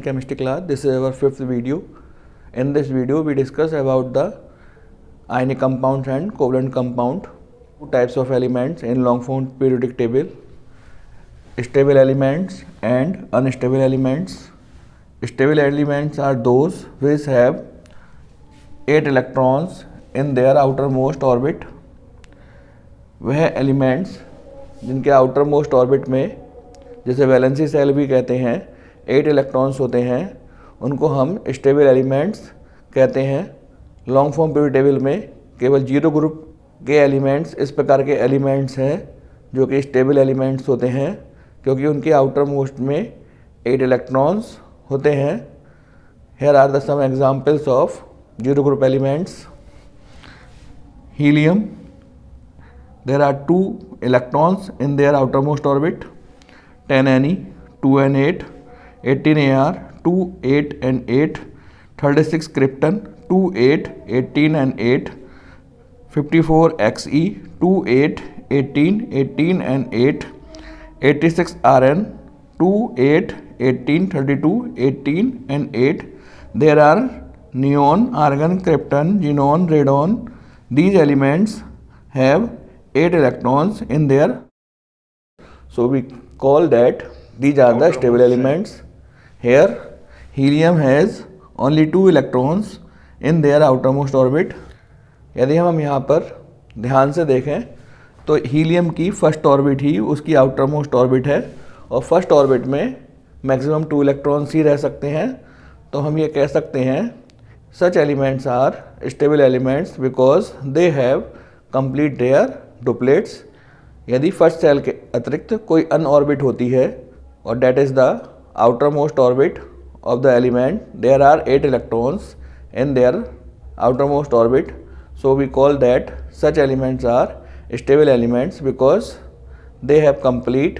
in chemistry class. This is our fifth video. In this video we discuss about the ionic compounds and covalent compound, two types of elements in long form periodic table, stable elements and unstable elements. Stable elements are those which have 8 electrons in their outermost orbit. वह elements जिनके outer most orbit में, जिसे valency cell भी कहते हैं, 8 electrons होते हैं, उनको हम स्टेबल एलिमेंट्स कहते हैं। लॉन्ग फॉर्म पीरियोडिक टेबल में केवल 0 ग्रुप के एलिमेंट्स इस प्रकार के एलिमेंट्स हैं जो कि स्टेबल एलिमेंट्स होते हैं, क्योंकि उनके आउटर मोस्ट में 8 इलेक्ट्रॉन्स होते हैं। Here are the some examples of 0 group elements. Helium, there are 2 electrons in their outermost orbit, 10Ne, 2N8, 18Ar, 2, 8 and 8, 36 krypton, 2, 8, 18 and 8, 54Xe, 2, 8, 18, 18 and 8, 86 Rn, 2, 8, 18, 32, 18 and 8. There are neon, argon, krypton, xenon, radon. These elements have 8 electrons in there. So we call that these are the stable elements. Here helium has only 2 electrons in their outermost orbit. यदि हम यहाँ पर ध्यान से देखें तो helium की first orbit ही उसकी आउटर मोस्ट ऑर्बिट है और फर्स्ट ऑर्बिट में मैक्सिमम 2 इलेक्ट्रॉन्स ही रह सकते हैं। तो हम ये कह सकते हैं such elements are stable elements because they have complete their duplets. यदि फर्स्ट सेल के अतिरिक्त कोई अन ऑर्बिट होती है और that is the outer most orbit of the element, there are 8 electrons in their outer most orbit. So we call that such elements are stable elements because they have complete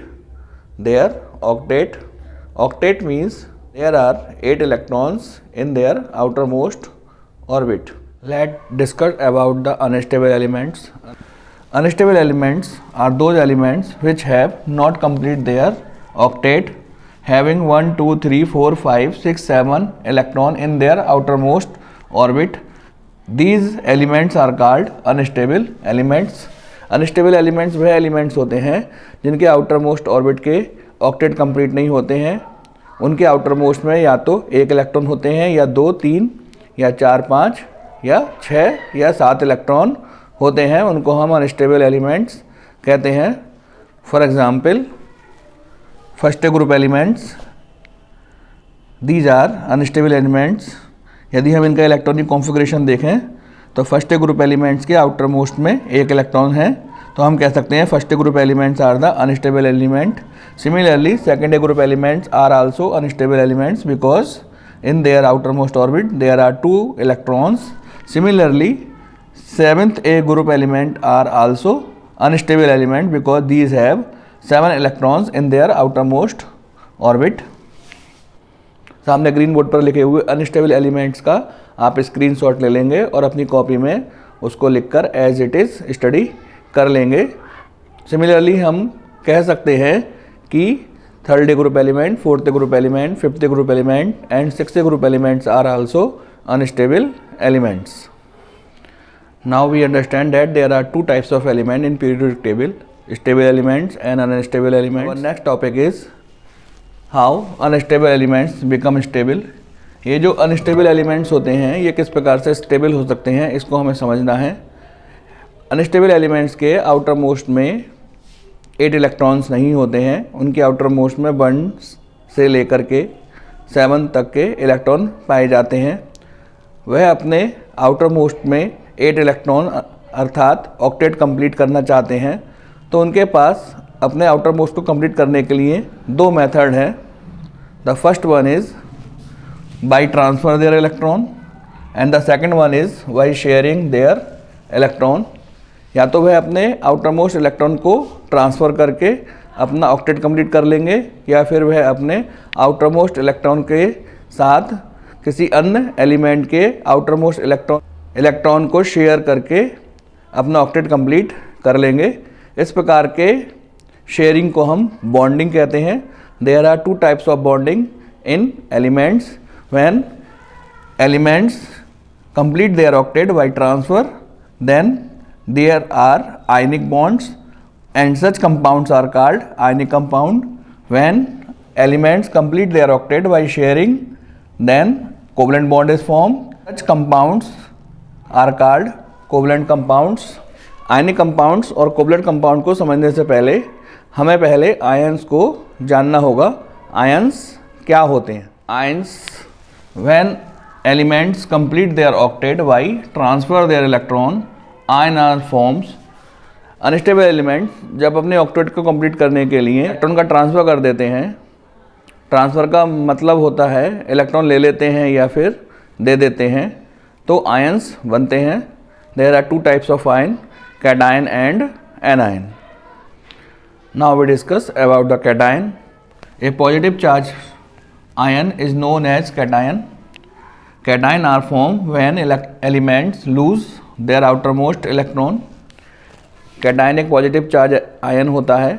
their octet. Octet means there are 8 electrons in their outermost orbit. Let's discuss about the unstable elements. Unstable elements are those elements which have not complete their octet, having 1, 2, 3, 4, 5, 6, 7 electron in their outermost orbit. These elements are called unstable elements. Unstable elements वह elements होते हैं जिनके outer most orbit के octet complete नहीं होते हैं। उनके outer most में या तो 1 इलेक्ट्रॉन होते हैं या 2, 3 या 4, 5 या 6 या 7 इलेक्ट्रॉन होते हैं। उनको हम अनस्टेबल एलिमेंट्स कहते हैं। For example first group elements, these are unstable elements. यदि हम इनका इलेक्ट्रॉनिक कॉन्फ़िगरेशन देखें तो फर्स्ट ग्रुप एलिमेंट्स के आउटर मोस्ट में 1 इलेक्ट्रॉन है, तो हम कह सकते हैं first group elements are the unstable element. Similarly second group elements are also unstable elements because in their outer most orbit there are 2 electrons. Similarly seventh A group element are also unstable element because these have 7 electrons in their outer most orbit. सामने green board पर लिखे हुए unstable elements का आप screenshot ले लेंगे और अपनी कॉपी में उसको लिखकर एज इट इज़ स्टडी कर लेंगे. सिमिलरली हम कह सकते हैं कि third group element, fourth group element, fifth group element and sixth group elements are also unstable elements. Now we understand that there are 2 types of element in periodic table, stable elements and unstable elements. Next topic is how unstable elements become stable. ये जो unstable elements होते हैं ये किस प्रकार से stable हो सकते हैं, इसको हमें समझना है. अनस्टेबल एलिमेंट्स के आउटर मोस्ट में 8 इलेक्ट्रॉन्स नहीं होते हैं. उनके आउटर मोस्ट में 1 से लेकर के 7 तक के इलेक्ट्रॉन पाए जाते हैं. वह अपने आउटर मोस्ट में 8 इलेक्ट्रॉन अर्थात ऑक्टेट कंप्लीट करना चाहते हैं, तो उनके पास अपने आउटर मोस्ट को कंप्लीट करने के लिए 2 मेथड हैं. The first one is by transfer their electron and the second one is by sharing their electron. या तो वह अपने आउटर मोस्ट इलेक्ट्रॉन को ट्रांसफ़र करके अपना ऑक्टेट कंप्लीट कर लेंगे या फिर वह अपने आउटर मोस्ट इलेक्ट्रॉन के साथ किसी अन्य एलिमेंट के आउटर मोस्ट इलेक्ट्रॉन को शेयर करके अपना ऑक्टेट कंप्लीट कर लेंगे. इस प्रकार के शेयरिंग को हम बॉन्डिंग कहते हैं. There are 2 types of bonding. in elements when elements complete their octet by transfer, then there are ionic bonds and such compounds are called ionic compound. When elements complete their octet by sharing, then covalent bond is formed. Such compounds are called covalent compounds. Ionic compounds और covalent compound को समझने से पहले हमें पहले ions को जानना होगा। आयंस क्या होते हैं? Ions when elements complete their octet by transfer their electron, ion are forms. Unstable elements जब अपने ऑक्टेट को कंप्लीट करने के लिए इलेक्ट्रॉन का ट्रांसफ़र कर देते हैं, ट्रांसफ़र का मतलब होता है इलेक्ट्रॉन ले लेते हैं या फिर दे देते हैं, तो आयंस बनते हैं। There are two types of ion, cation and anion. Now we discuss about the cation. A positive charge ion is known as cation. Cation are formed when elements lose their outermost electron. Cation एक positive charge ion होता है।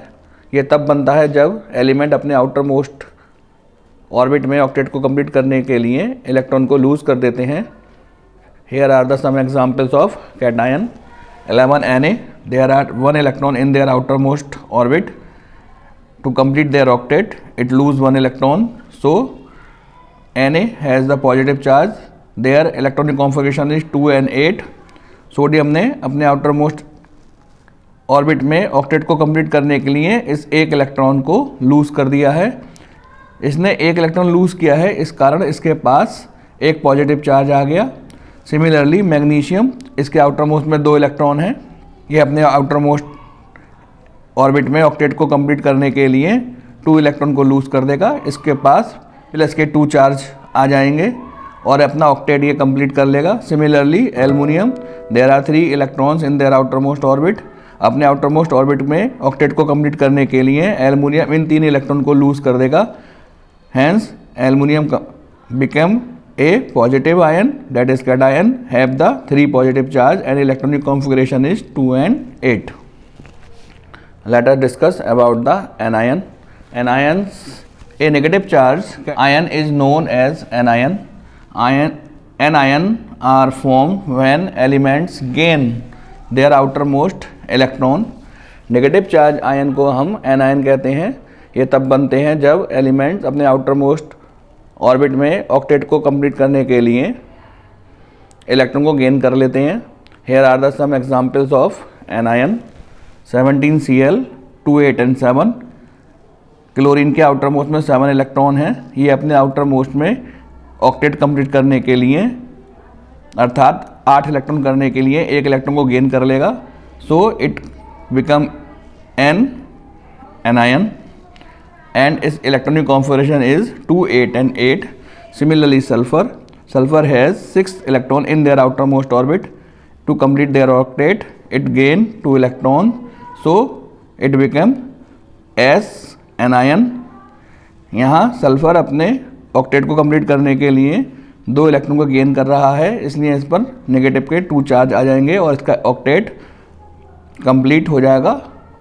ये तब बनता है जब element अपने outer most orbit में ऑक्टेट को कंप्लीट करने के लिए इलेक्ट्रॉन को लूज कर देते हैं। Here are the some examples of cation. 11 Na, there are one electron in their outermost orbit. To complete their octet, it lose one electron. So Na has the positive charge. Their electronic configuration is 2 and 8. Sodium ने अपने outermost orbit में octet को complete करने के लिए इस एक electron को लूज कर दिया है। इसने एक इलेक्ट्रॉन लूज किया है, इस कारण इसके पास एक पॉजिटिव चार्ज आ गया। सिमिलरली मैग्नीशियम, इसके आउटर मोस्ट में 2 इलेक्ट्रॉन हैं। ये अपने आउटर मोस्ट ऑर्बिट में ऑक्टेट को कंप्लीट करने के लिए 2 इलेक्ट्रॉन को लूज कर देगा। इसके पास प्लस के 2 चार्ज आ जाएंगे और अपना ऑक्टेट ये कंप्लीट कर लेगा। Similarly aluminium, there are 3 electrons in their outer most orbit. अपने आउटर मोस्ट ऑर्बिट में ऑक्टेट को कंप्लीट करने के लिए एल्युमिनियम इन 3 इलेक्ट्रॉन को लूज कर देगा। Hence aluminium become a positive ion, that is cation, have the 3 positive charge and electronic configuration is 2 and 8. Let us discuss about the anion. Anions, a negative charge ion is known as anion. Anion are formed when elements gain their outermost electron. Negative charge ion को हम anion कहते हैं। ये तब बनते हैं जब elements अपने आउटरमोस्ट ऑर्बिट में ऑक्टेट को कंप्लीट करने के लिए इलेक्ट्रॉन को गेन कर लेते हैं। Here are the some examples of anion. 17Cl 2 8 and 7। Chlorine के आउटर मोस्ट में 7 इलेक्ट्रॉन हैं। ये अपने आउटर मोस्ट में ऑक्टेट कंप्लीट करने के लिए अर्थात 8 इलेक्ट्रॉन करने के लिए एक इलेक्ट्रॉन को गेन कर लेगा। So it become an anion and its electronic configuration is 2 8 and 8. Similarly sulfur has 6 electron in their outermost orbit. To complete their octet, it gain 2 electron, so it become S anion. यहाँ sulphur अपने octet को complete करने के लिए 2 electron को gain कर रहा है, इसलिए इस पर नेगेटिव के 2 चार्ज आ जाएंगे और इसका ऑक्टेट कंप्लीट हो जाएगा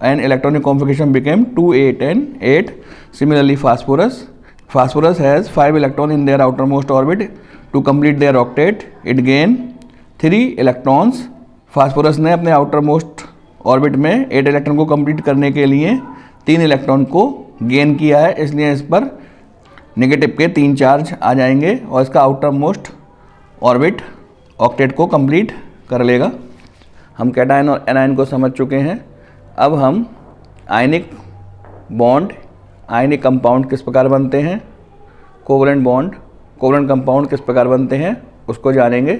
and electronic configuration became 2 8 and 8. Similarly phosphorus has 5 electron in their outermost orbit. To complete their octet, it gain 3 electrons. phosphorus ने अपने outermost orbit में 8 इलेक्ट्रॉन को कंप्लीट करने के लिए 3 इलेक्ट्रॉन को गेन किया है, इसलिए इस पर नेगेटिव के 3 चार्ज आ जाएंगे और इसका आउटरमोस्ट ऑर्बिट ऑक्टेट को कंप्लीट कर लेगा। हम कैटायन और एनायन को समझ चुके हैं। अब हम आयनिक बॉन्ड, आयनिक कंपाउंड किस प्रकार बनते हैं, कोवलेंट बॉन्ड, कोवलेंट कंपाउंड किस प्रकार बनते हैं, उसको जानेंगे।